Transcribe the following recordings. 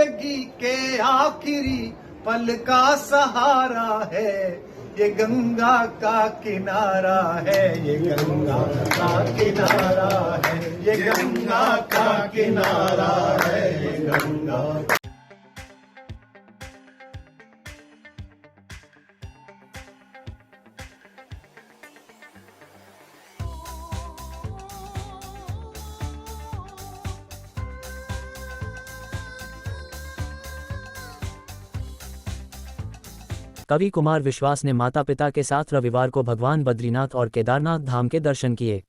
जिंदगी के आखिरी पल का सहारा है, ये गंगा का किनारा है, ये गंगा का किनारा है, ये गंगा का किनारा है, ये गंगा। कवि कुमार विश्वास ने माता पिता के साथ रविवार को भगवान बद्रीनाथ और केदारनाथ धाम के दर्शन किए।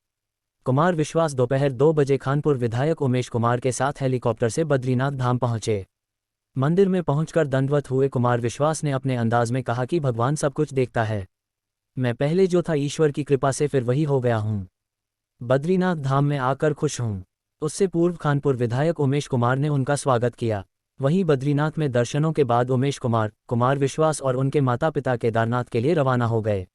कुमार विश्वास दोपहर 2 बजे खानपुर विधायक उमेश कुमार के साथ हेलीकॉप्टर से बद्रीनाथ धाम पहुंचे। मंदिर में पहुंचकर दंडवत हुए कुमार विश्वास ने अपने अंदाज में कहा कि भगवान सब कुछ देखता है। मैं पहले जो था ईश्वर की कृपा से फिर वही हो गया हूं। बद्रीनाथ धाम में आकर खुश हूं। उससे पूर्व खानपुर विधायक उमेश कुमार ने उनका स्वागत किया। वहीं बद्रीनाथ में दर्शनों के बाद उमेश कुमार विश्वास और उनके माता पिता केदारनाथ के लिए रवाना हो गए।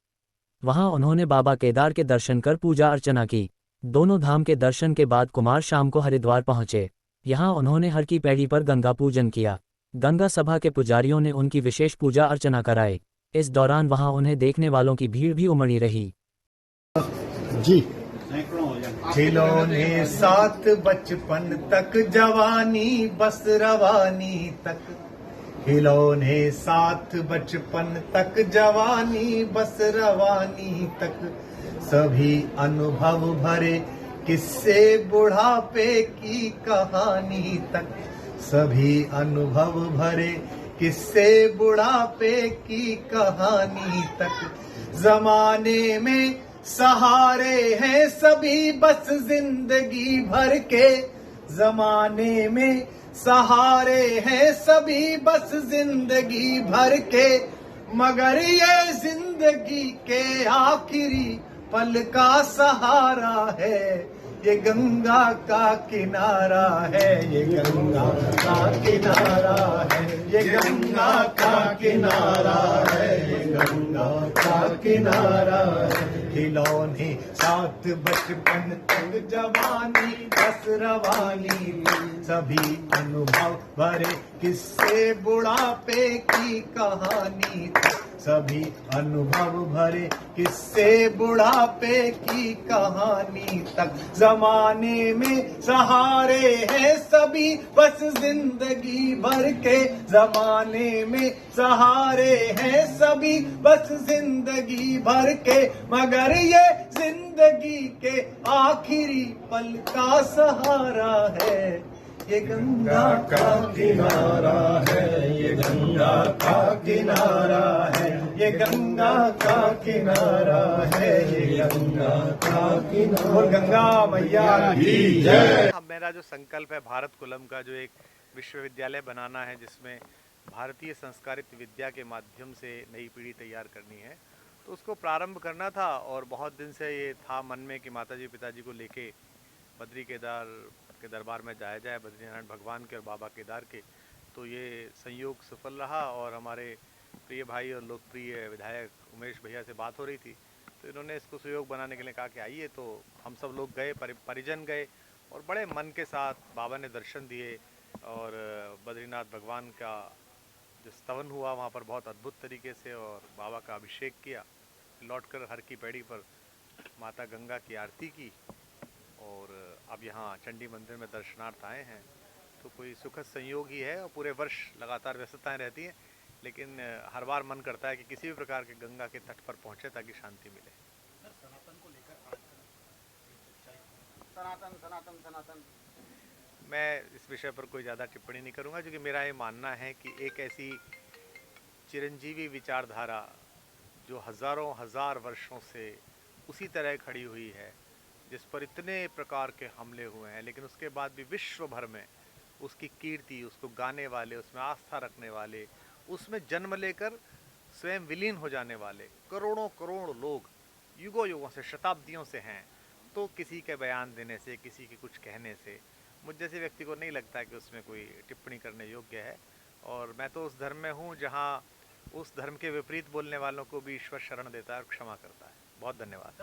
वहां उन्होंने बाबा केदार के दर्शन कर पूजा अर्चना की। दोनों धाम के दर्शन के बाद कुमार शाम को हरिद्वार पहुंचे। यहां उन्होंने हर की पैड़ी पर गंगा पूजन किया। गंगा सभा के पुजारियों ने उनकी विशेष पूजा अर्चना कराई। इस दौरान वहां उन्हें देखने वालों की भीड़ भी उमड़ी रही। जी खिलौने साथ बचपन तक जवानी बस रवानी तक, खिलौने साथ बचपन तक जवानी बस रवानी तक, सभी अनुभव भरे किस्से बुढ़ापे की कहानी तक, सभी अनुभव भरे किस्से बुढ़ापे की कहानी तक। जमाने में सहारे हैं सभी बस जिंदगी भर के, जमाने में सहारे हैं सभी बस जिंदगी भर के, मगर ये जिंदगी के आखिरी पल का सहारा है, ये गंगा का किनारा है, ये गंगा का किनारा है, ये गंगा का किनारा है, ये गंगा का किनारा है। खिलौने साथ बचपन तक जवानी बस रवानी, सभी अनुभव भरे किस्से बुढ़ापे की कहानी तक, सभी अनुभव भरे किस्से बुढ़ापे की कहानी तक। जमाने में सहारे हैं सभी बस जिंदगी भर के, जमाने में सहारे हैं सभी बस जिंदगी भर के, मगर ये जिंदगी के आखिरी पल का सहारा है, ये गंगा का किनारा है, ये गंगा का किनारा है, ये गंगा का किनारा है, ये गंगा का किनारा। और गंगा मैया की जय। मेरा जो संकल्प है भारत कुलम का, जो एक विश्वविद्यालय बनाना है जिसमें भारतीय संस्कारित विद्या के माध्यम से नई पीढ़ी तैयार करनी है, तो उसको प्रारंभ करना था। और बहुत दिन से ये था मन में कि माताजी पिताजी को लेके बद्री केदार के दरबार में जाया जाए, बद्रीनारायण भगवान के और बाबा केदार के। तो ये संयोग सफल रहा और हमारे प्रिय भाई और लोकप्रिय विधायक उमेश भैया से बात हो रही थी, तो इन्होंने इसको सुयोग बनाने के लिए कहा कि आइए। तो हम सब लोग गए, परिजन गए और बड़े मन के साथ बाबा ने दर्शन दिए और बद्रीनाथ भगवान का जो स्तवन हुआ वहाँ पर बहुत अद्भुत तरीके से, और बाबा का अभिषेक किया। लौटकर हर की पैड़ी पर माता गंगा की आरती की और अब यहाँ चंडी मंदिर में दर्शनार्थ आए हैं। तो कोई सुखद संयोग ही है और पूरे वर्ष लगातार व्यस्तताएं रहती हैं, लेकिन हर बार मन करता है कि किसी भी प्रकार के गंगा के तट पर पहुँचे ताकि शांति मिले। सनातन को लेकर सनातन सनातन सनातन मैं इस विषय पर कोई ज़्यादा टिप्पणी नहीं करूँगा, क्योंकि मेरा ये मानना है कि एक ऐसी चिरंजीवी विचारधारा जो हज़ारों हजार वर्षों से उसी तरह खड़ी हुई है, जिस पर इतने प्रकार के हमले हुए हैं, लेकिन उसके बाद भी विश्व भर में उसकी कीर्ति, उसको गाने वाले, उसमें आस्था रखने वाले, उसमें जन्म लेकर स्वयं विलीन हो जाने वाले करोड़ों करोड़ लोग युगों युगों से, शताब्दियों से हैं। तो किसी के बयान देने से, किसी के कुछ कहने से मुझ जैसे व्यक्ति को नहीं लगता कि उसमें कोई टिप्पणी करने योग्य है। और मैं तो उस धर्म में हूँ जहाँ उस धर्म के विपरीत बोलने वालों को भी ईश्वर शरण देता है और क्षमा करता है। बहुत धन्यवाद।